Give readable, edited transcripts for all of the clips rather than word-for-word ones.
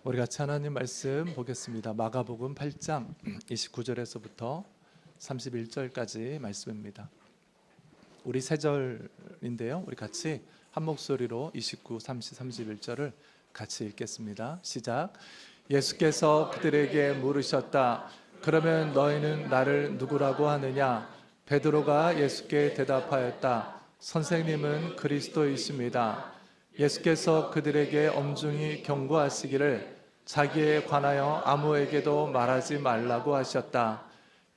우리 같이 하나님 말씀 보겠습니다. 마가복음 8장 29절에서부터 31절까지 말씀입니다. 우리 세 절인데요. 우리 같이 한 목소리로 29, 30, 31절을 같이 읽겠습니다. 시작. 예수께서 그들에게 물으셨다. 그러면 너희는 나를 누구라고 하느냐? 베드로가 예수께 대답하였다. 선생님은 그리스도이십니다. 예수께서 그들에게 엄중히 경고하시기를 자기에 관하여 아무에게도 말하지 말라고 하셨다.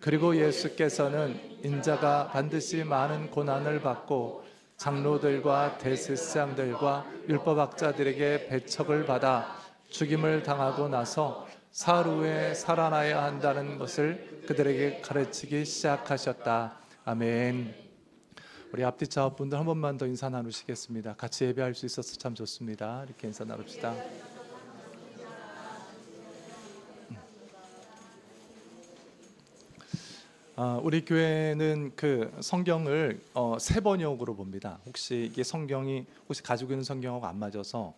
그리고 예수께서는 인자가 반드시 많은 고난을 받고 장로들과 대제사장들과 율법학자들에게 배척을 받아 죽임을 당하고 나서 사흘 후에 살아나야 한다는 것을 그들에게 가르치기 시작하셨다. 아멘. 우리 앞뒤 좌우분들 한 번만 더 인사 나누시겠습니다. 같이 예배할 수 있어서 참 좋습니다. 이렇게 인사 나눕시다. 우리 교회는 그 성경을 세 번역으로 봅니다. 혹시 이게 성경이 혹시 가지고 있는 성경하고 안 맞아서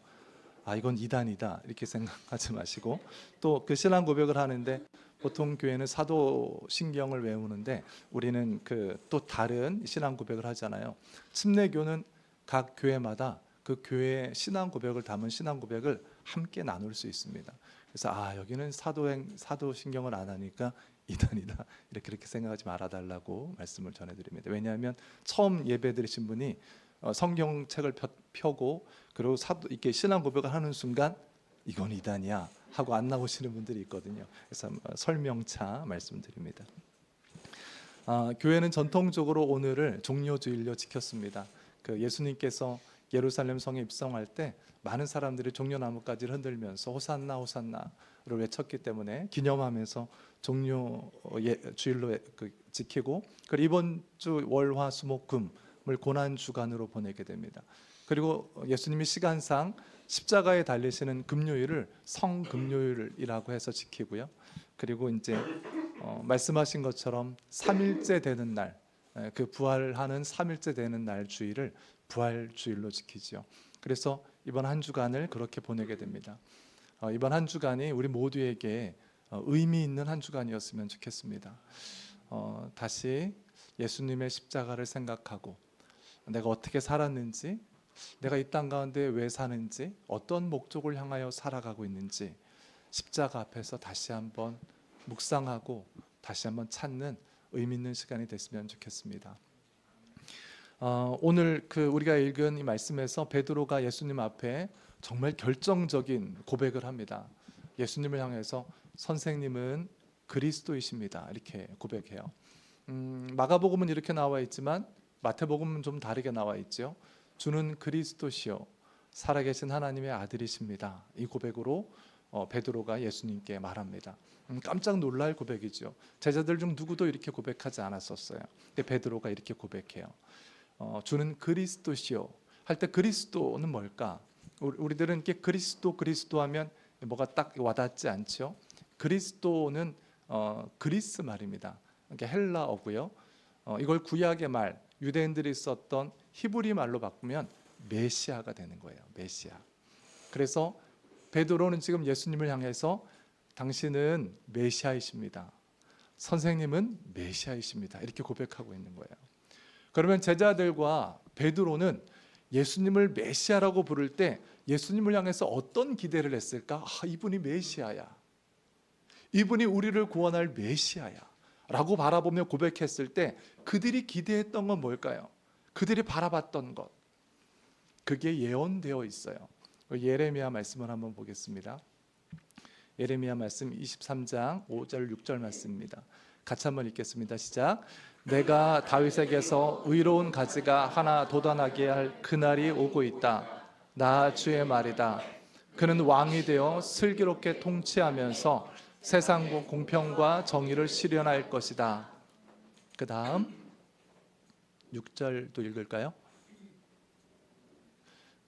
이건 이단이다 이렇게 생각하지 마시고, 또 그 신앙 고백을 하는데 보통 교회는 사도신경을 외우는데 우리는 그 또 다른 신앙 고백을 하잖아요. 침례교는 각 교회마다 그 교회의 신앙 고백을 담은 신앙 고백을 함께 나눌 수 있습니다. 그래서 여기는 사도신경을 안 하니까 이단이다 이렇게 생각하지 말아달라고 말씀을 전해드립니다. 왜냐하면 처음 예배 드리신 분이 성경책을 펴고 그리고 이렇게 신앙 고백을 하는 순간 이건 이단이야 하고 안 나오시는 분들이 있거든요. 그래서 설명차 말씀드립니다. 교회는 전통적으로 오늘을 종려주일로 지켰습니다. 그 예수님께서 예루살렘 성에 입성할 때 많은 사람들이 종려나무까지를 흔들면서 호산나 호산나를 외쳤기 때문에 기념하면서 종려주일로 지키고, 그리고 이번 주 월화수목금을 고난주간으로 보내게 됩니다. 그리고 예수님이 시간상 십자가에 달리시는 금요일을 성금요일이라고 해서 지키고요. 그리고 이제 말씀하신 것처럼 3일째 되는 날, 그 부활하는 3일째 되는 날 주일을 부활주일로 지키죠. 그래서 이번 한 주간을 그렇게 보내게 됩니다. 이번 한 주간이 우리 모두에게 의미 있는 한 주간이었으면 좋겠습니다. 다시 예수님의 십자가를 생각하고 내가 어떻게 살았는지, 내가 이 땅 가운데 왜 사는지, 어떤 목적을 향하여 살아가고 있는지 십자가 앞에서 다시 한번 묵상하고 다시 한번 찾는 의미 있는 시간이 됐으면 좋겠습니다. 오늘 우리가 읽은 이 말씀에서 베드로가 예수님 앞에 정말 결정적인 고백을 합니다. 예수님을 향해서 선생님은 그리스도이십니다 이렇게 고백해요. 마가복음은 이렇게 나와 있지만 마태복음은 좀 다르게 나와 있죠. 주는 그리스도시요 살아계신 하나님의 아들이십니다. 이 고백으로 베드로가 예수님께 말합니다. 깜짝 놀랄 고백이죠. 제자들 중 누구도 이렇게 고백하지 않았었어요. 근데 베드로가 이렇게 고백해요. 주는 그리스도시요 할 때 그리스도는 뭘까? 우리들은 이렇게 그리스도 하면 뭐가 딱 와닿지 않죠. 그리스도는 그리스 말입니다. 이게 헬라어고요. 이걸 구약의 말, 유대인들이 썼던 히브리 말로 바꾸면 메시아가 되는 거예요. 메시아. 그래서 베드로는 지금 예수님을 향해서 당신은 메시아이십니다. 선생님은 메시아이십니다. 이렇게 고백하고 있는 거예요. 그러면 제자들과 베드로는 예수님을 메시아라고 부를 때 예수님을 향해서 어떤 기대를 했을까? 이분이 메시아야. 이분이 우리를 구원할 메시아야 라고 바라보며 고백했을 때 그들이 기대했던 건 뭘까요? 그들이 바라봤던 것, 그게 예언되어 있어요. 예레미야 말씀을 한번 보겠습니다. 예레미야 말씀 23장 5절 6절 말씀입니다. 같이 한번 읽겠습니다. 시작. 내가 다윗에게서 의로운 가지가 하나 돋아나게 할 그날이 오고 있다. 나 주의 말이다. 그는 왕이 되어 슬기롭게 통치하면서 세상 공평과 정의를 실현할 것이다. 그 다음 6절도 읽을까요?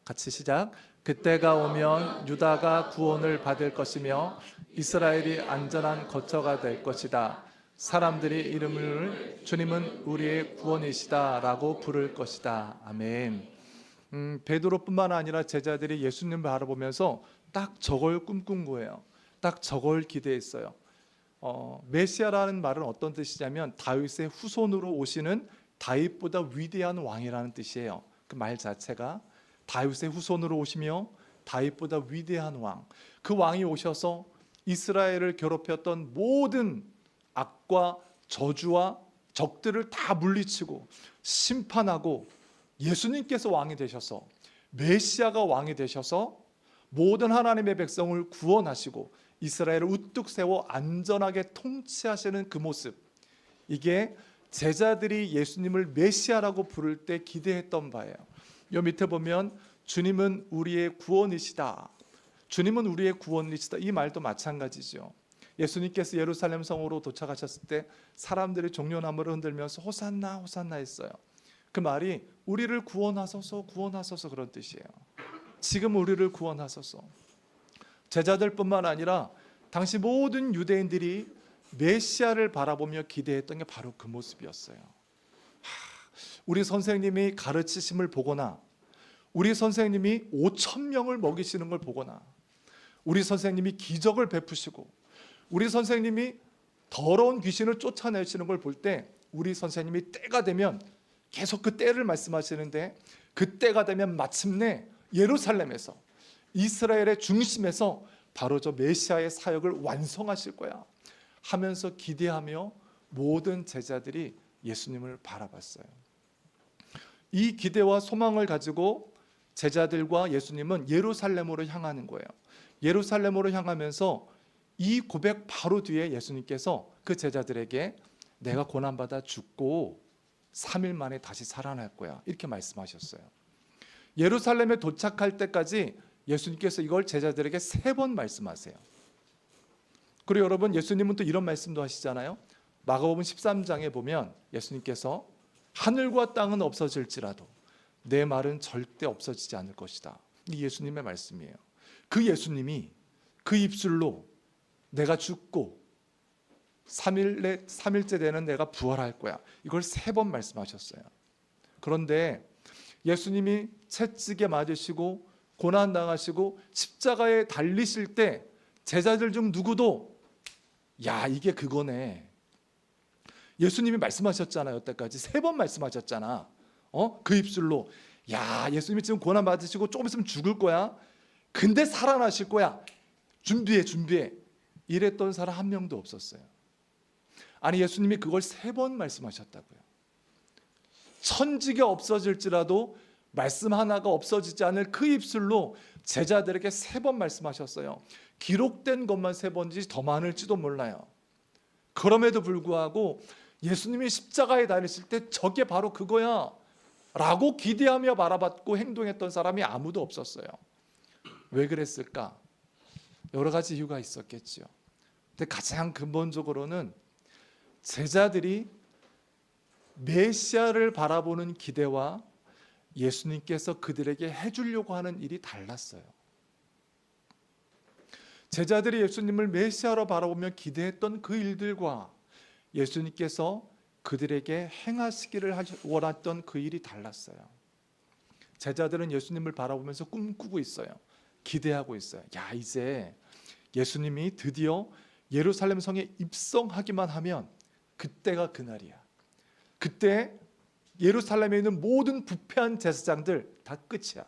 같이 시작. 그때가 오면 유다가 구원을 받을 것이며 이스라엘이 안전한 거처가 될 것이다. 사람들이 이름을 주님은 우리의 구원이시다 라고 부를 것이다. 아멘. 베드로뿐만 아니라 제자들이 예수님을 바라보면서 딱 저걸 꿈꾼 거예요. 딱 저걸 기대했어요. 메시아라는 말은 어떤 뜻이냐면 다윗의 후손으로 오시는 다윗보다 위대한 왕이라는 뜻이에요. 그 말 자체가 다윗의 후손으로 오시며 다윗보다 위대한 왕, 그 왕이 오셔서 이스라엘을 괴롭혔던 모든 악과 저주와 적들을 다 물리치고 심판하고 예수님께서 왕이 되셔서, 메시아가 왕이 되셔서 모든 하나님의 백성을 구원하시고 이스라엘을 우뚝 세워 안전하게 통치하시는 그 모습, 이게 제자들이 예수님을 메시아라고 부를 때 기대했던 바예요. 요 밑에 보면 주님은 우리의 구원이시다, 주님은 우리의 구원이시다, 이 말도 마찬가지죠. 예수님께서 예루살렘 성으로 도착하셨을 때 사람들이 종려나무를 흔들면서 호산나 호산나 했어요. 그 말이 우리를 구원하소서 구원하소서 그런 뜻이에요. 지금 우리를 구원하소서. 제자들뿐만 아니라 당시 모든 유대인들이 메시아를 바라보며 기대했던 게 바로 그 모습이었어요. 우리 선생님이 가르치심을 보거나, 우리 선생님이 5,000명을 먹이시는 걸 보거나, 우리 선생님이 기적을 베푸시고, 우리 선생님이 더러운 귀신을 쫓아내시는 걸 볼 때, 우리 선생님이 때가 되면, 계속 그 때를 말씀하시는데, 그 때가 되면 마침내 예루살렘에서, 이스라엘의 중심에서 바로 저 메시아의 사역을 완성하실 거야 하면서 기대하며 모든 제자들이 예수님을 바라봤어요. 이 기대와 소망을 가지고 제자들과 예수님은 예루살렘으로 향하는 거예요. 예루살렘으로 향하면서 이 고백 바로 뒤에 예수님께서 그 제자들에게 내가 고난받아 죽고 3일 만에 다시 살아날 거야, 이렇게 말씀하셨어요. 예루살렘에 도착할 때까지 예수님께서 이걸 제자들에게 3번 말씀하세요. 그리고 여러분, 예수님은 또 이런 말씀도 하시잖아요. 마가복음 13장에 보면 예수님께서 하늘과 땅은 없어질지라도 내 말은 절대 없어지지 않을 것이다, 이 예수님의 말씀이에요. 그 예수님이 그 입술로 내가 죽고 3일째 되는 내가 부활할 거야, 이걸 3번 말씀하셨어요. 그런데 예수님이 채찍에 맞으시고 고난당하시고 십자가에 달리실 때 제자들 중 누구도 야, 이게 그거네, 예수님이 말씀하셨잖아요. 여태까지 3번 말씀하셨잖아. 그 입술로 야, 예수님이 지금 고난 받으시고 조금 있으면 죽을 거야, 근데 살아나실 거야, 준비해 이랬던 사람 한 명도 없었어요. 아니, 예수님이 그걸 3번 말씀하셨다고요. 천지가 없어질지라도 말씀 하나가 없어지지 않을 그 입술로 제자들에게 3번 말씀하셨어요. 기록된 것만 3번이지 더 많을지도 몰라요. 그럼에도 불구하고 예수님이 십자가에 달리실 때 저게 바로 그거야 라고 기대하며 바라봤고 행동했던 사람이 아무도 없었어요. 왜 그랬을까? 여러 가지 이유가 있었겠죠. 근데 가장 근본적으로는 제자들이 메시아를 바라보는 기대와 예수님께서 그들에게 해주려고 하는 일이 달랐어요. 제자들이 예수님을 메시아로 바라보며 기대했던 그 일들과 예수님께서 그들에게 행하시기를 원했던 그 일이 달랐어요. 제자들은 예수님을 바라보면서 꿈꾸고 있어요. 기대하고 있어요. 야, 이제 예수님이 드디어 예루살렘 성에 입성하기만 하면 그때가 그날이야. 그때 예루살렘에 있는 모든 부패한 제사장들 다 끝이야.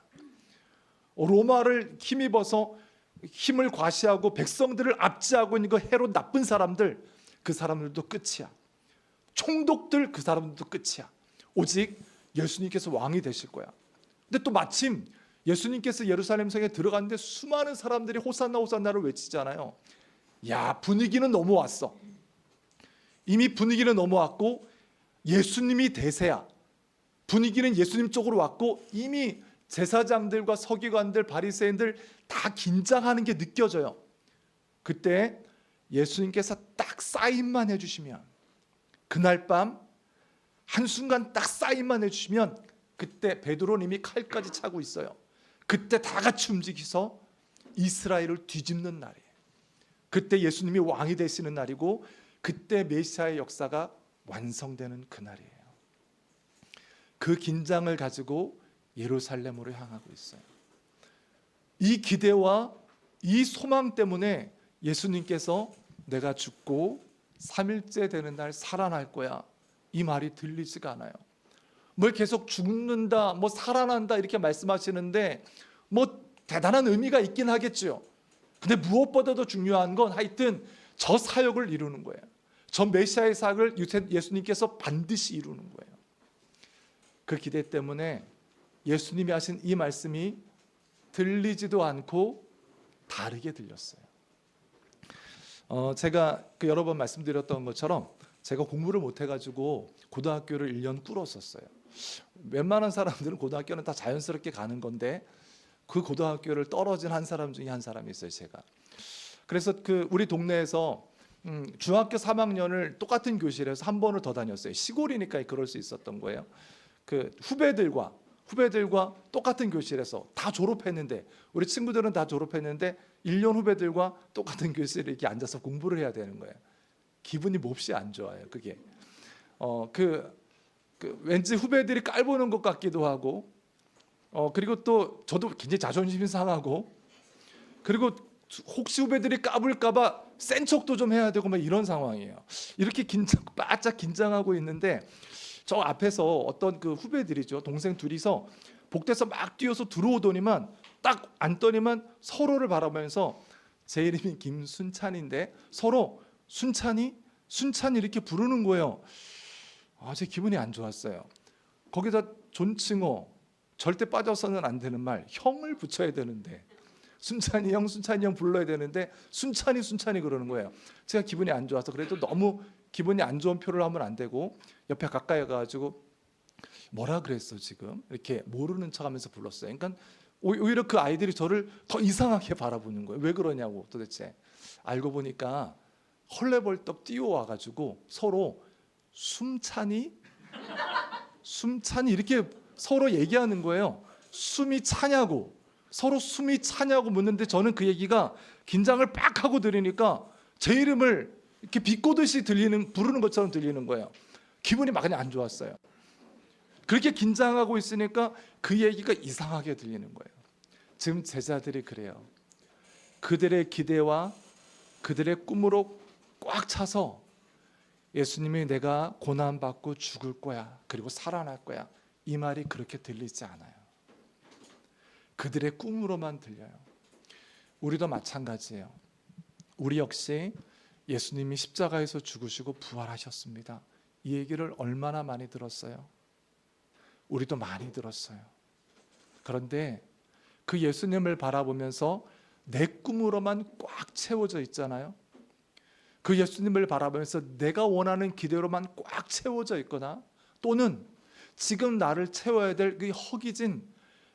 로마를 힘입어서 힘을 과시하고 백성들을 압제하고 있는 그 헤롯 나쁜 사람들, 그 사람들도 끝이야. 총독들, 그 사람들도 끝이야. 오직 예수님께서 왕이 되실 거야. 근데 또 마침 예수님께서 예루살렘 성에 들어갔는데 수많은 사람들이 호산나 호산나를 외치잖아요. 야, 분위기는 넘어왔어. 이미 분위기는 넘어왔고 예수님이 대세야. 분위기는 예수님 쪽으로 왔고 이미 제사장들과 서기관들, 바리새인들 다 긴장하는 게 느껴져요. 그때 예수님께서 딱 사인만 해주시면, 그날 밤 한순간 딱 사인만 해주시면, 그때 베드로는 이미 칼까지 차고 있어요. 그때 다 같이 움직여서 이스라엘을 뒤집는 날이에요. 그때 예수님이 왕이 되시는 날이고 그때 메시아의 역사가 완성되는 그날이에요. 그 긴장을 가지고 예루살렘으로 향하고 있어요. 이 기대와 이 소망 때문에 예수님께서 내가 죽고 3일째 되는 날 살아날 거야, 이 말이 들리지가 않아요. 뭘 계속 죽는다, 뭐 살아난다 이렇게 말씀하시는데 뭐 대단한 의미가 있긴 하겠죠. 근데 무엇보다도 중요한 건 하여튼 저 사역을 이루는 거예요. 저 메시아의 사역을 예수님께서 반드시 이루는 거예요. 그 기대 때문에 예수님이 하신 이 말씀이 들리지도 않고 다르게 들렸어요. 제가 여러 번 말씀드렸던 것처럼 제가 공부를 못해가지고 고등학교를 1년 꿇었었어요. 웬만한 사람들은 고등학교는 다 자연스럽게 가는 건데 그 고등학교를 떨어진 한 사람 중에 한 사람이 있어요, 제가. 그래서 우리 동네에서 중학교 3학년을 똑같은 교실에서 한 번을 더 다녔어요. 시골이니까 그럴 수 있었던 거예요. 후배들과 똑같은 교실에서 다 졸업했는데, 우리 친구들은 다 졸업했는데 1년 후배들과 똑같은 교실에 이렇게 앉아서 공부를 해야 되는 거예요. 기분이 몹시 안 좋아요. 그게 왠지 후배들이 깔보는 것 같기도 하고, 그리고 또 저도 굉장히 자존심이 상하고, 그리고 혹시 후배들이 까불까봐 센 척도 좀 해야 되고 막 이런 상황이에요. 이렇게 바짝 긴장하고 있는데 저 앞에서 어떤 후배들이죠, 동생 둘이서 복도에서 막 뛰어서 들어오더니만 딱 앉더니만 서로를 바라보면서, 제 이름이 김순찬인데 서로 순찬이 이렇게 부르는 거예요. 제 기분이 안 좋았어요. 거기다 존칭어, 절대 빠져서는 안 되는 말, 형을 붙여야 되는데 순찬이 형 불러야 되는데 순찬이 그러는 거예요. 제가 기분이 안 좋아서, 그래도 너무 기분이 안 좋은 표를 하면 안 되고 옆에 가까이 가가지고 뭐라 그랬어 지금, 이렇게 모르는 척하면서 불렀어요. 그러니까 오히려 그 아이들이 저를 더 이상하게 바라보는 거예요. 왜 그러냐고 도대체. 알고 보니까 헐레벌떡 뛰어와가지고 서로 숨찬이 이렇게 서로 얘기하는 거예요. 숨이 차냐고, 서로 숨이 차냐고 묻는데 저는 그 얘기가 긴장을 빡 하고 들으니까 제 이름을 이렇게 비꼬듯이 부르는 것처럼 들리는 거예요. 기분이 막 그냥 안 좋았어요. 그렇게 긴장하고 있으니까 그 얘기가 이상하게 들리는 거예요. 지금 제자들이 그래요. 그들의 기대와 그들의 꿈으로 꽉 차서 예수님이 내가 고난받고 죽을 거야, 그리고 살아날 거야, 이 말이 그렇게 들리지 않아요. 그들의 꿈으로만 들려요. 우리도 마찬가지예요. 우리 역시 예수님이 십자가에서 죽으시고 부활하셨습니다, 이 얘기를 얼마나 많이 들었어요. 우리도 많이 들었어요. 그런데 그 예수님을 바라보면서 내 꿈으로만 꽉 채워져 있잖아요. 그 예수님을 바라보면서 내가 원하는 기대로만 꽉 채워져 있거나, 또는 지금 나를 채워야 될 그 허기진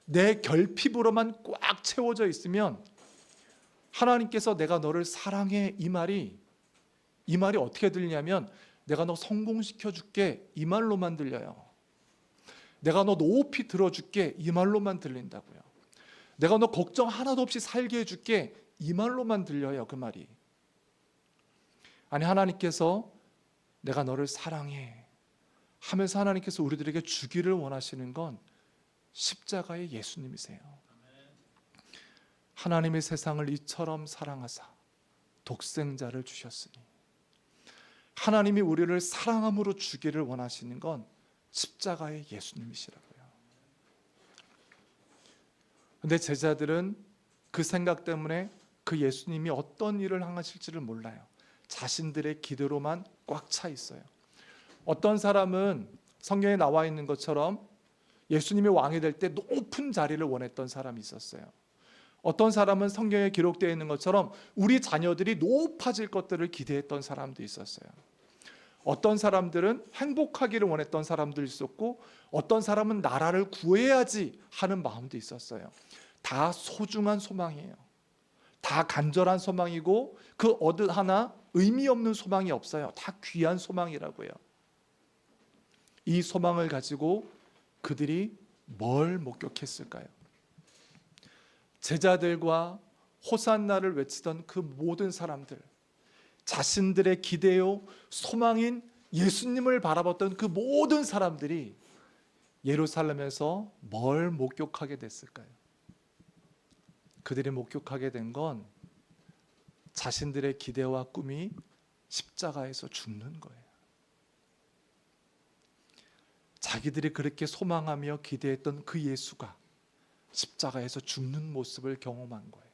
내 결핍으로만 꽉 채워져 있으면, 하나님께서 내가 너를 사랑해, 이 말이 어떻게 들리냐면 내가 너 성공시켜 줄게, 이 말로만 들려요. 내가 너 높이 들어줄게, 이 말로만 들린다고요. 내가 너 걱정 하나도 없이 살게 해줄게, 이 말로만 들려요. 그 말이. 아니, 하나님께서 내가 너를 사랑해 하면서 하나님께서 우리들에게 주기를 원하시는 건 십자가의 예수님이세요. 하나님이 세상을 이처럼 사랑하사 독생자를 주셨으니, 하나님이 우리를 사랑함으로 주기를 원하시는 건 십자가의 예수님이시라고요. 근데 제자들은 그 생각 때문에 그 예수님이 어떤 일을 행하실지를 몰라요. 자신들의 기대로만 꽉 차 있어요. 어떤 사람은 성경에 나와 있는 것처럼 예수님이 왕이 될 때 높은 자리를 원했던 사람이 있었어요. 어떤 사람은 성경에 기록되어 있는 것처럼 우리 자녀들이 높아질 것들을 기대했던 사람도 있었어요. 어떤 사람들은 행복하기를 원했던 사람도 있었고, 어떤 사람은 나라를 구해야지 하는 마음도 있었어요. 다 소중한 소망이에요. 다 간절한 소망이고 그 어느 하나 의미 없는 소망이 없어요. 다 귀한 소망이라고요. 이 소망을 가지고 그들이 뭘 목격했을까요? 제자들과 호산나를 외치던 그 모든 사람들, 자신들의 기대요 소망인 예수님을 바라봤던 그 모든 사람들이 예루살렘에서 뭘 목격하게 됐을까요? 그들이 목격하게 된 건 자신들의 기대와 꿈이 십자가에서 죽는 거예요. 자기들이 그렇게 소망하며 기대했던 그 예수가 십자가에서 죽는 모습을 경험한 거예요.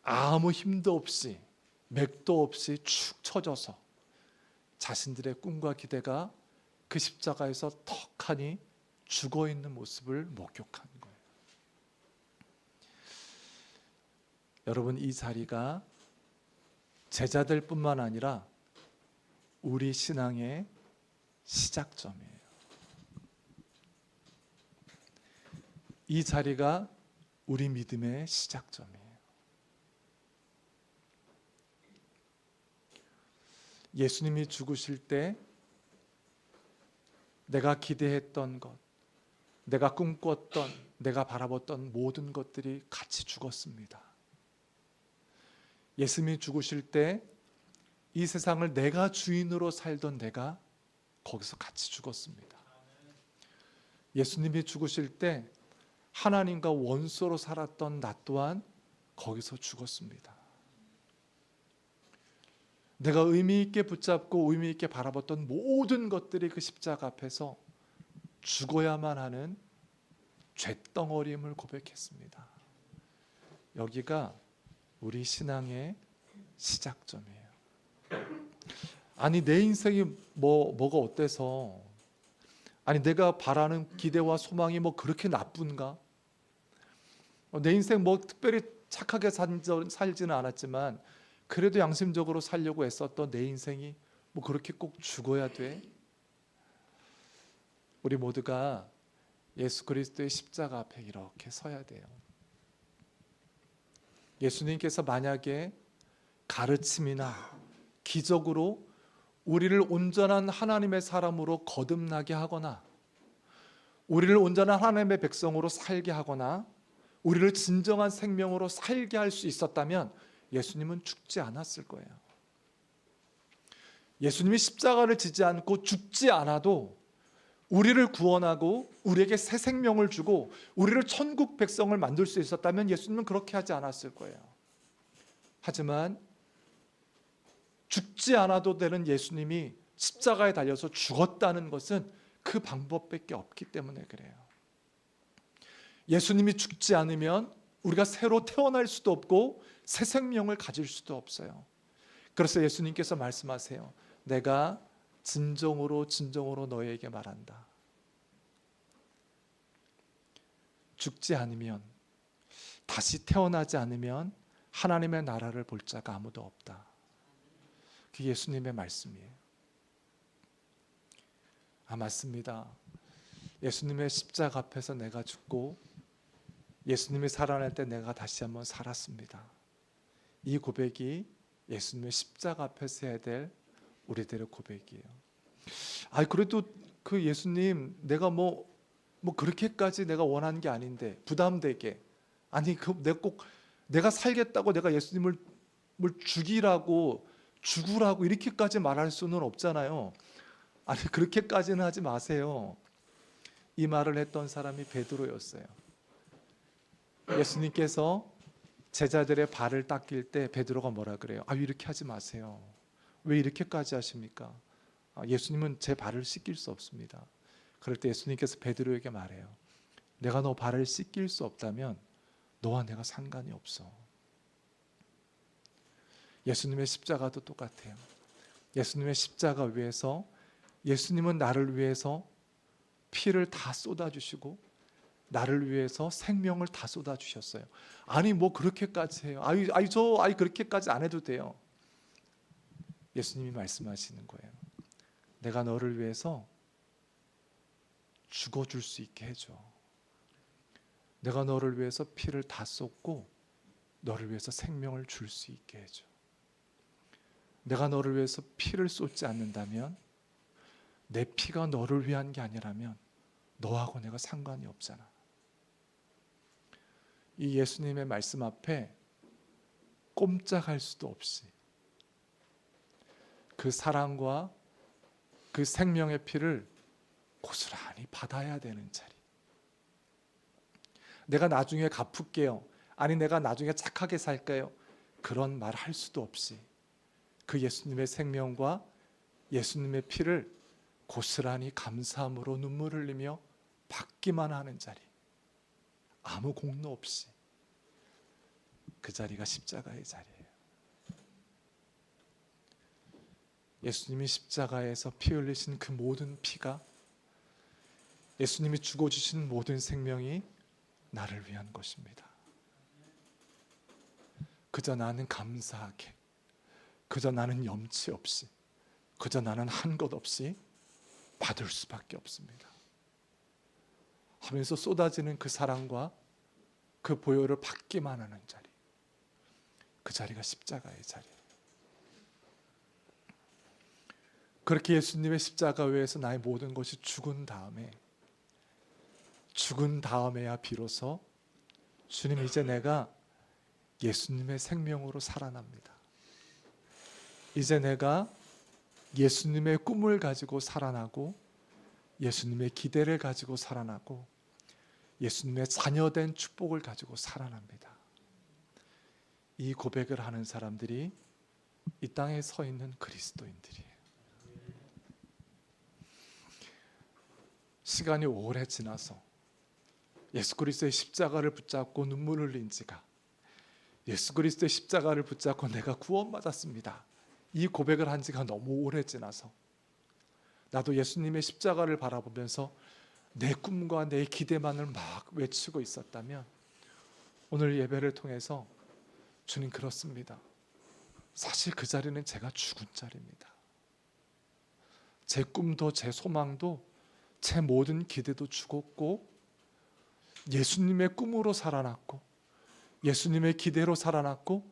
아무 힘도 없이, 맥도 없이 축 처져서 자신들의 꿈과 기대가 그 십자가에서 턱하니 죽어 있는 모습을 목격한 거예요. 여러분, 이 자리가 제자들 뿐만 아니라 우리 신앙의 시작점이에요. 이 자리가 우리 믿음의 시작점이에요. 예수님이 죽으실 때 내가 기대했던 것, 내가 꿈꿨던, 내가 바라봤던 모든 것들이 같이 죽었습니다. 예수님이 죽으실 때 이 세상을 내가 주인으로 살던 내가 거기서 같이 죽었습니다. 예수님이 죽으실 때 하나님과 원수로 살았던 나 또한 거기서 죽었습니다. 내가 의미 있게 붙잡고 의미 있게 바라봤던 모든 것들이 그 십자가 앞에서 죽어야만 하는 쇳덩어림을 고백했습니다. 여기가 우리 신앙의 시작점이에요. 아니, 내 인생이 뭐가 어때서, 아니 내가 바라는 기대와 소망이 뭐 그렇게 나쁜가? 내 인생 뭐 특별히 착하게 살지는 않았지만 그래도 양심적으로 살려고 애썼던 내 인생이 뭐 그렇게 꼭 죽어야 돼? 우리 모두가 예수 그리스도의 십자가 앞에 이렇게 서야 돼요. 예수님께서 만약에 가르침이나 기적으로 우리를 온전한 하나님의 사람으로 거듭나게 하거나 우리를 온전한 하나님의 백성으로 살게 하거나 우리를 진정한 생명으로 살게 할 수 있었다면 예수님은 죽지 않았을 거예요. 예수님이 십자가를 지지 않고 죽지 않아도 우리를 구원하고 우리에게 새 생명을 주고 우리를 천국 백성을 만들 수 있었다면 예수님은 그렇게 하지 않았을 거예요. 하지만 죽지 않아도 되는 예수님이 십자가에 달려서 죽었다는 것은 그 방법밖에 없기 때문에 그래요. 예수님이 죽지 않으면 우리가 새로 태어날 수도 없고 새 생명을 가질 수도 없어요. 그래서 예수님께서 말씀하세요. 내가 진정으로 너희에게 말한다. 죽지 않으면, 다시 태어나지 않으면 하나님의 나라를 볼 자가 아무도 없다. 그게 예수님의 말씀이에요. 맞습니다. 예수님의 십자가 앞에서 내가 죽고 예수님이 살아날 때 내가 다시 한번 살았습니다. 이 고백이 예수님의 십자가 앞에서 해야 될 우리들의 고백이에요. 그래도 그 예수님, 내가 뭐 그렇게까지 내가 원하는 게 아닌데 부담되게, 내가 살겠다고 내가 예수님을 죽으라고 이렇게까지 말할 수는 없잖아요. 그렇게까지는 하지 마세요. 이 말을 했던 사람이 베드로였어요. 예수님께서 제자들의 발을 닦일 때 베드로가 뭐라 그래요? 이렇게 하지 마세요. 왜 이렇게까지 하십니까? 예수님은 제 발을 씻길 수 없습니다. 그럴 때 예수님께서 베드로에게 말해요. 내가 너 발을 씻길 수 없다면 너와 내가 상관이 없어. 예수님의 십자가도 똑같아요. 예수님의 십자가 위에서 예수님은 나를 위해서 피를 다 쏟아주시고 나를 위해서 생명을 다 쏟아주셨어요. 뭐 그렇게까지 해요. 그렇게까지 안 해도 돼요. 예수님이 말씀하시는 거예요. 내가 너를 위해서 죽어줄 수 있게 해줘. 내가 너를 위해서 피를 다 쏟고 너를 위해서 생명을 줄 수 있게 해줘. 내가 너를 위해서 피를 쏟지 않는다면, 내 피가 너를 위한 게 아니라면 너하고 내가 상관이 없잖아. 이 예수님의 말씀 앞에 꼼짝할 수도 없이 그 사랑과 그 생명의 피를 고스란히 받아야 되는 자리. 내가 나중에 갚을게요. 아니 내가 나중에 착하게 살까요? 그런 말 할 수도 없이 그 예수님의 생명과 예수님의 피를 고스란히 감사함으로 눈물 흘리며 받기만 하는 자리. 아무 공로 없이 그 자리가 십자가의 자리예요. 예수님이 십자가에서 피 흘리신 그 모든 피가, 예수님이 죽어주신 모든 생명이 나를 위한 것입니다. 그저 나는 감사하게, 그저 나는 염치 없이, 그저 나는 한 것 없이 받을 수밖에 없습니다. 하면서 쏟아지는 그 사랑과 그 보혈을 받기만 하는 자리, 그 자리가 십자가의 자리예요. 그렇게 예수님의 십자가 위에서 나의 모든 것이 죽은 다음에야 비로소 주님, 이제 내가 예수님의 생명으로 살아납니다. 이제 내가 예수님의 꿈을 가지고 살아나고 예수님의 기대를 가지고 살아나고 예수님의 자녀된 축복을 가지고 살아납니다. 이 고백을 하는 사람들이 이 땅에 서 있는 그리스도인들이에요. 시간이 오래 지나서 예수 그리스도의 십자가를 붙잡고 눈물 흘린 지가, 예수 그리스도의 십자가를 붙잡고 내가 구원받았습니다, 이 고백을 한 지가 너무 오래 지나서 나도 예수님의 십자가를 바라보면서 내 꿈과 내 기대만을 막 외치고 있었다면, 오늘 예배를 통해서 주님, 그렇습니다. 사실 그 자리는 제가 죽은 자리입니다. 제 꿈도 제 소망도 제 모든 기대도 죽었고 예수님의 꿈으로 살아났고 예수님의 기대로 살아났고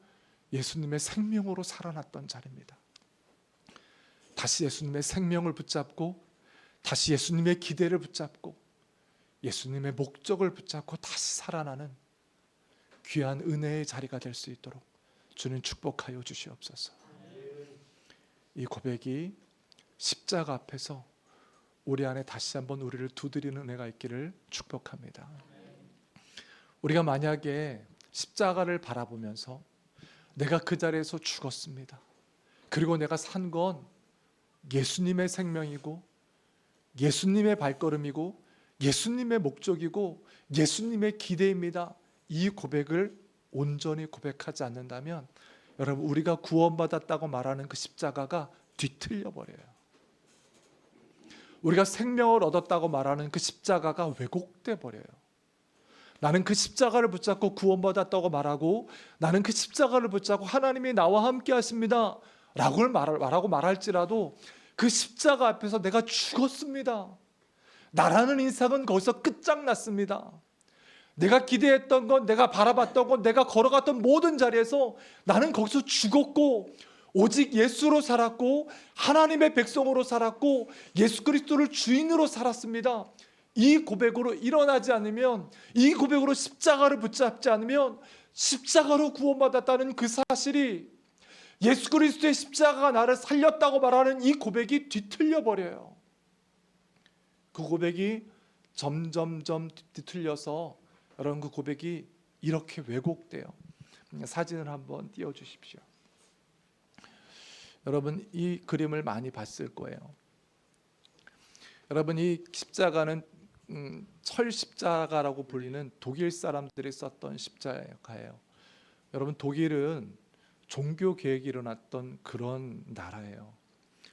예수님의 생명으로 살아났던 자리입니다. 다시 예수님의 생명을 붙잡고 다시 예수님의 기대를 붙잡고 예수님의 목적을 붙잡고 다시 살아나는 귀한 은혜의 자리가 될 수 있도록 주님 축복하여 주시옵소서. 이 고백이 십자가 앞에서 우리 안에 다시 한번 우리를 두드리는 은혜가 있기를 축복합니다. 우리가 만약에 십자가를 바라보면서 내가 그 자리에서 죽었습니다, 그리고 내가 산 건 예수님의 생명이고 예수님의 발걸음이고 예수님의 목적이고 예수님의 기대입니다, 이 고백을 온전히 고백하지 않는다면 여러분, 우리가 구원받았다고 말하는 그 십자가가 뒤틀려 버려요. 우리가 생명을 얻었다고 말하는 그 십자가가 왜곡돼 버려요. 나는 그 십자가를 붙잡고 구원받았다고 말하고 나는 그 십자가를 붙잡고 하나님이 나와 함께 하십니다 라고 말할지라도 그 십자가 앞에서 내가 죽었습니다, 나라는 인생은 거기서 끝장났습니다, 내가 기대했던 건, 내가 바라봤던 건, 내가 걸어갔던 모든 자리에서 나는 거기서 죽었고 오직 예수로 살았고 하나님의 백성으로 살았고 예수 그리스도를 주인으로 살았습니다. 이 고백으로 일어나지 않으면, 이 고백으로 십자가를 붙잡지 않으면 십자가로 구원받았다는 그 사실이, 예수 그리스도의 십자가가 나를 살렸다고 말하는 이 고백이 뒤틀려 버려요. 그 고백이 점점점 뒤틀려서 여러분, 그 고백이 이렇게 왜곡돼요. 사진을 한번 띄워주십시오. 여러분, 이 그림을 많이 봤을 거예요. 여러분, 이 십자가는 철 십자가라고 불리는 독일 사람들이 썼던 십자가예요. 여러분, 독일은 종교 개혁이 일어났던 그런 나라예요.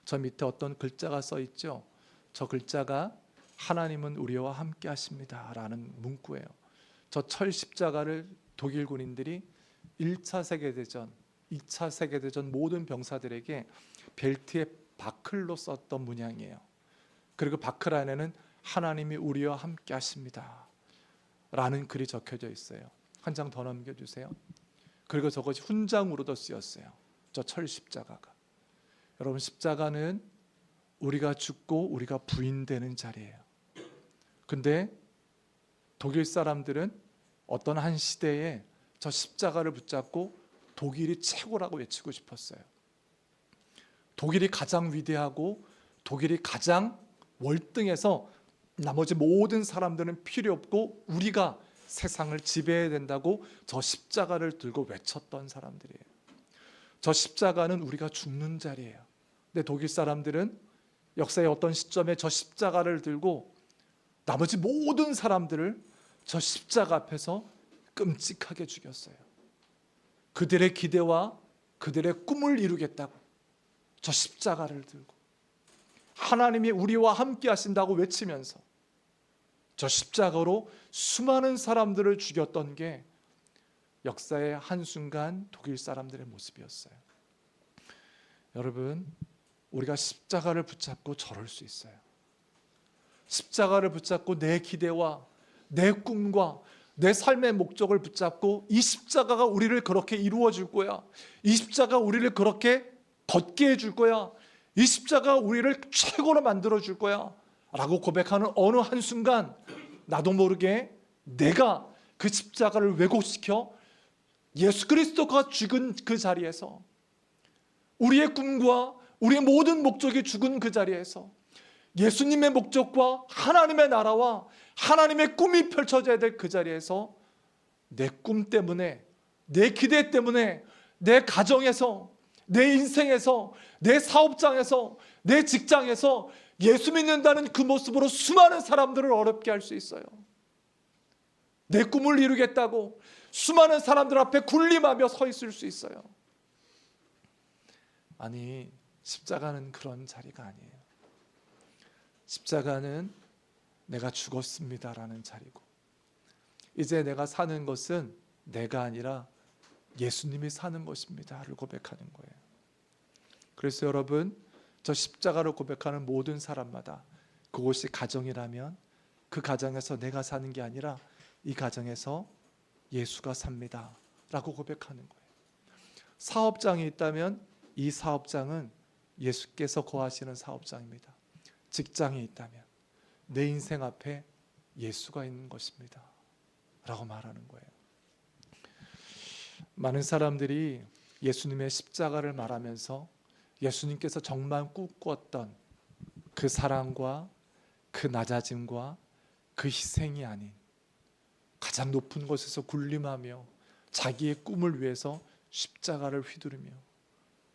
저 밑에 어떤 글자가 써 있죠? 저 글자가 하나님은 우리와 함께 하십니다 라는 문구예요. 저 철 십자가를 독일 군인들이 1차 세계대전, 2차 세계대전 모든 병사들에게 벨트에 바클로 썼던 문양이에요. 그리고 바클 안에는 하나님이 우리와 함께 하십니다 라는 글이 적혀져 있어요. 한 장 더 넘겨주세요. 그리고 저것이 훈장으로도 쓰였어요. 저 철 십자가가. 여러분, 십자가는 우리가 죽고 우리가 부인되는 자리예요. 근데 독일 사람들은 어떤 한 시대에 저 십자가를 붙잡고 독일이 최고라고 외치고 싶었어요. 독일이 가장 위대하고 독일이 가장 월등해서 나머지 모든 사람들은 필요 없고 우리가 세상을 지배해야 된다고 저 십자가를 들고 외쳤던 사람들이에요. 저 십자가는 우리가 죽는 자리예요. 근데 독일 사람들은 역사의 어떤 시점에 저 십자가를 들고 나머지 모든 사람들을 저 십자가 앞에서 끔찍하게 죽였어요. 그들의 기대와 그들의 꿈을 이루겠다고 저 십자가를 들고 하나님이 우리와 함께 하신다고 외치면서 저 십자가로 수많은 사람들을 죽였던 게 역사의 한순간 독일 사람들의 모습이었어요. 여러분, 우리가 십자가를 붙잡고 저럴 수 있어요. 십자가를 붙잡고 내 기대와 내 꿈과 내 삶의 목적을 붙잡고 이 십자가가 우리를 그렇게 이루어 줄 거야. 이 십자가가 우리를 그렇게 걷게 해줄 거야. 이 십자가가 우리를 최고로 만들어 줄 거야 라고 고백하는 어느 한순간 나도 모르게 내가 그 십자가를 왜곡시켜 예수 그리스도가 죽은 그 자리에서 우리의 꿈과 우리의 모든 목적이 죽은 그 자리에서 예수님의 목적과 하나님의 나라와 하나님의 꿈이 펼쳐져야 될 그 자리에서 내 꿈 때문에, 내 기대 때문에, 내 가정에서, 내 인생에서, 내 사업장에서, 내 직장에서 예수 믿는다는 그 모습으로 수많은 사람들을 어렵게 할 수 있어요. 내 꿈을 이루겠다고 수많은 사람들 앞에 군림하며 서 있을 수 있어요. 아니, 십자가는 그런 자리가 아니에요. 십자가는 내가 죽었습니다라는 자리고, 이제 내가 사는 것은 내가 아니라 예수님이 사는 것입니다를 고백하는 거예요. 그래서 여러분, 저 십자가를 고백하는 모든 사람마다 그곳이 가정이라면 그 가정에서 내가 사는 게 아니라 이 가정에서 예수가 삽니다 라고 고백하는 거예요. 사업장이 있다면 이 사업장은 예수께서 거하시는 사업장입니다. 직장이 있다면 내 인생 앞에 예수가 있는 것입니다 라고 말하는 거예요. 많은 사람들이 예수님의 십자가를 말하면서 예수님께서 정말 꿈꾸었던 그 사랑과 그 낮아짐과 그 희생이 아닌 가장 높은 곳에서 군림하며 자기의 꿈을 위해서 십자가를 휘두르며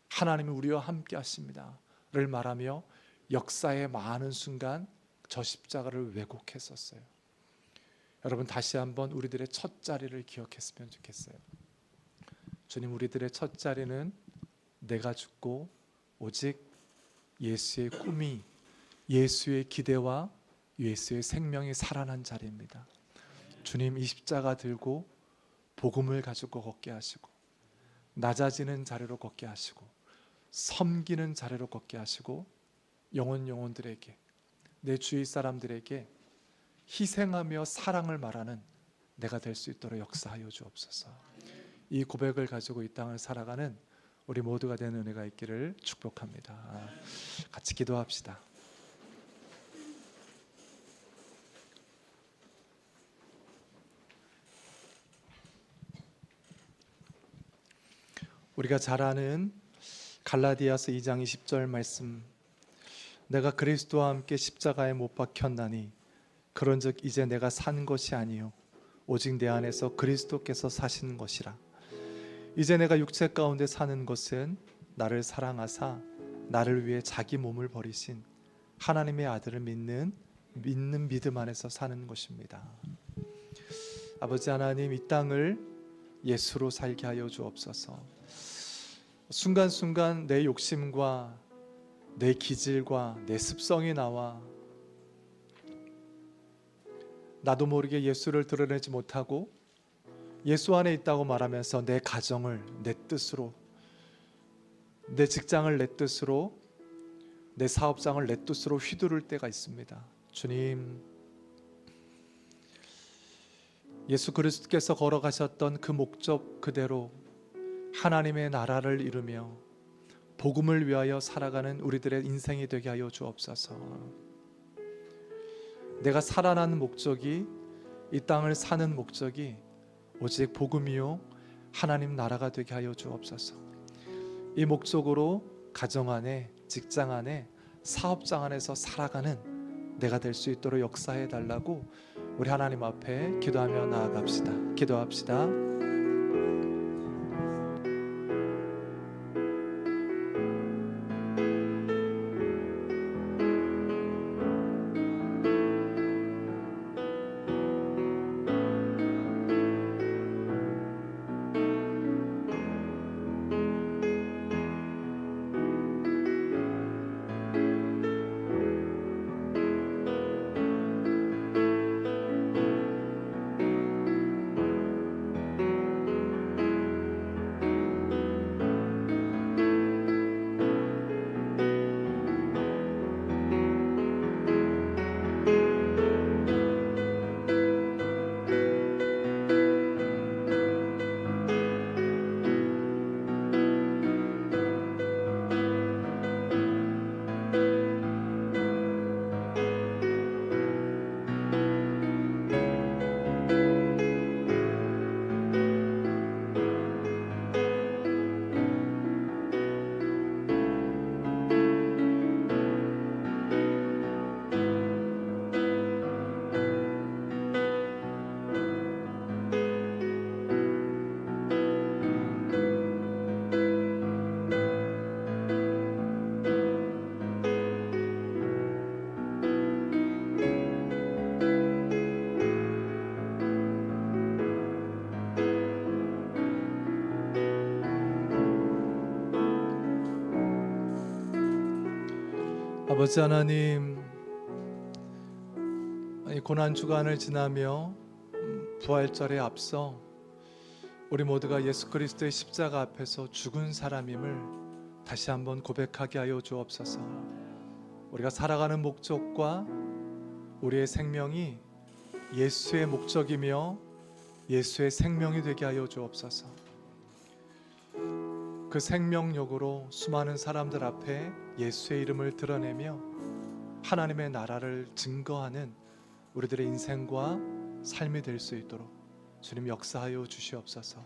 하나님이 우리와 함께 하십니다를 말하며 역사의 많은 순간 저 십자가를 왜곡했었어요. 여러분, 다시 한번 우리들의 첫 자리를 기억했으면 좋겠어요. 주님, 우리들의 첫 자리는 내가 죽고 오직 예수의 꿈이, 예수의 기대와 예수의 생명이 살아난 자리입니다. 주님, 이 십자가 들고 복음을 가지고 걷게 하시고 낮아지는 자리로 걷게 하시고 섬기는 자리로 걷게 하시고 영혼들에게, 내 주위 사람들에게 희생하며 사랑을 말하는 내가 될 수 있도록 역사하여 주옵소서. 이 고백을 가지고 이 땅을 살아가는 우리 모두가 되는 은혜가 있기를 축복합니다. 같이 기도합시다. 우리가 잘 아는 갈라디아서 2장 20절 말씀, 내가 그리스도와 함께 십자가에 못 박혔나니 그런즉 이제 내가 산 것이 아니요 오직 내 안에서 그리스도께서 사시는 것이라. 이제 내가 육체 가운데 사는 것은 나를 사랑하사 나를 위해 자기 몸을 버리신 하나님의 아들을 믿는 믿음 안에서 사는 것입니다. 아버지 하나님, 이 땅을 예수로 살게 하여 주옵소서. 순간순간 내 욕심과 내 기질과 내 습성이 나와 나도 모르게 예수를 드러내지 못하고 예수 안에 있다고 말하면서 내 가정을 내 뜻으로, 내 직장을 내 뜻으로, 내 사업장을 내 뜻으로 휘두를 때가 있습니다. 주님, 예수 그리스도께서 걸어가셨던 그 목적 그대로 하나님의 나라를 이루며 복음을 위하여 살아가는 우리들의 인생이 되게 하여 주옵소서. 내가 살아나는 목적이, 이 땅을 사는 목적이 오직 복음이요 하나님 나라가 되게 하여 주옵소서. 이 목적으로 가정 안에, 직장 안에, 사업장 안에서 살아가는 내가 될 수 있도록 역사해 달라고 우리 하나님 앞에 기도하며 나아갑시다. 기도합시다. 아버지 하나님, 이 고난 주간을 지나며 부활절에 앞서 우리 모두가 예수 그리스도의 십자가 앞에서 죽은 사람임을 다시 한번 고백하게 하여 주옵소서. 우리가 살아가는 목적과 우리의 생명이 예수의 목적이며 예수의 생명이 되게 하여 주옵소서. 그 생명력으로 수많은 사람들 앞에 예수의 이름을 드러내며 하나님의 나라를 증거하는 우리들의 인생과 삶이 될 수 있도록 주님 역사하여 주시옵소서.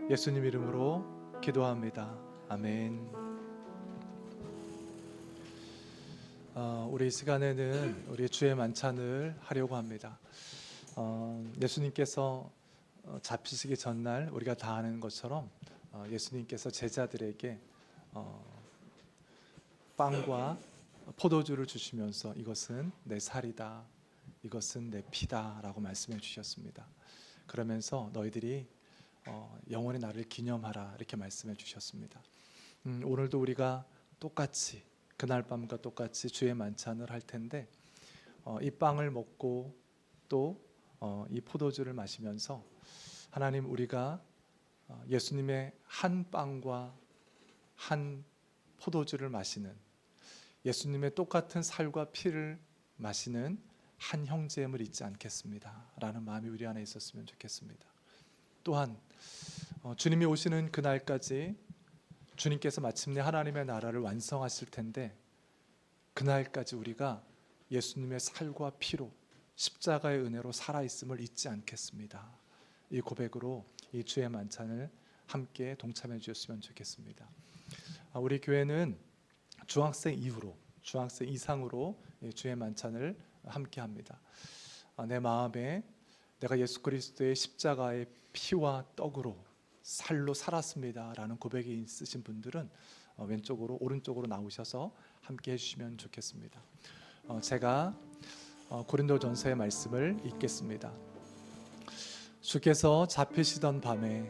예수님 이름으로 기도합니다. 아멘. 우리 이 시간에는 우리 주의 만찬을 하려고 합니다. 예수님께서 잡히시기 전날 우리가 다 아는 것처럼 예수님께서 제자들에게 빵과 포도주를 주시면서 이것은 내 살이다, 이것은 내 피다 라고 말씀해 주셨습니다. 그러면서 너희들이 영원히 나를 기념하라 이렇게 말씀해 주셨습니다. 오늘도 우리가 똑같이 그날 밤과 똑같이 주의 만찬을 할 텐데 이 빵을 먹고 또 이 포도주를 마시면서 하나님, 우리가 예수님의 한 빵과 한 포도주를 마시는, 예수님의 똑같은 살과 피를 마시는 한 형제임을 잊지 않겠습니다 라는 마음이 우리 안에 있었으면 좋겠습니다. 또한 주님이 오시는 그날까지 주님께서 마침내 하나님의 나라를 완성하실 텐데 그날까지 우리가 예수님의 살과 피로 십자가의 은혜로 살아있음을 잊지 않겠습니다. 이 고백으로 이 주의 만찬을 함께 동참해 주셨으면 좋겠습니다. 우리 교회는 중학생 이후로, 중학생 이상으로 주의 만찬을 함께 합니다. 내 마음에 내가 예수 그리스도의 십자가의 피와 떡으로 살로 살았습니다 라는 고백이 있으신 분들은 왼쪽으로 오른쪽으로 나오셔서 함께 해주시면 좋겠습니다. 제가 고린도전서의 말씀을 읽겠습니다. 주께서 잡히시던 밤에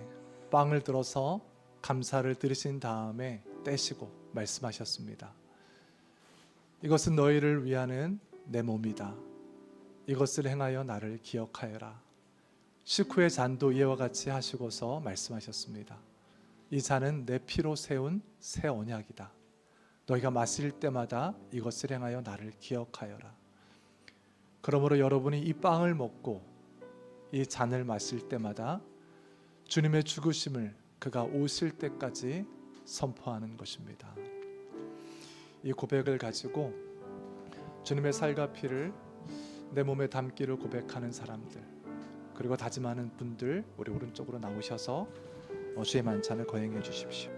빵을 들어서 감사를 드리신 다음에 떼시고 말씀하셨습니다. 이것은 너희를 위하는 내 몸이다. 이것을 행하여 나를 기억하여라. 식후의 잔도 이와 같이 하시고서 말씀하셨습니다. 이 잔은 내 피로 세운 새 언약이다. 너희가 마실 때마다 이것을 행하여 나를 기억하여라. 그러므로 여러분이 이 빵을 먹고 이 잔을 마실 때마다 주님의 죽으심을 그가 오실 때까지 선포하는 것입니다. 이 고백을 가지고 주님의 살과 피를 내 몸에 담기를 고백하는 사람들, 그리고 다짐하는 분들, 우리 오른쪽으로 나오셔서 주의 만찬을 거행해 주십시오.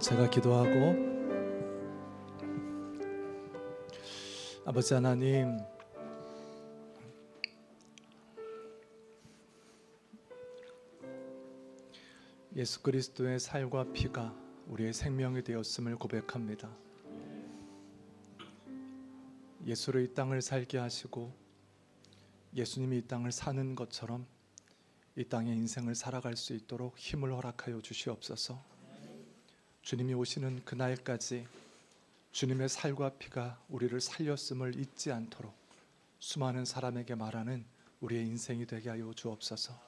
제가 기도하고, 아버지 하나님, 예수 그리스도의 살과 피가 우리의 생명이 되었음을 고백합니다. 예수로 이 땅을 살게 하시고 예수님이 이 땅을 사는 것처럼 이 땅의 인생을 살아갈 수 있도록 힘을 허락하여 주시옵소서. 주님이 오시는 그날까지 주님의 살과 피가 우리를 살렸음을 잊지 않도록 수많은 사람에게 말하는 우리의 인생이 되게 하여 주옵소서.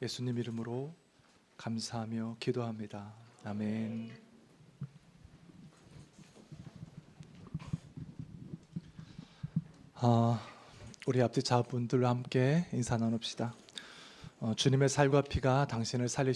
예수님 이름으로 감사하며 기도합니다. 아멘. 우리 앞뒤 자분들과 함께 인사 나눕시다. 주님의 살과 피가 당신을 살리시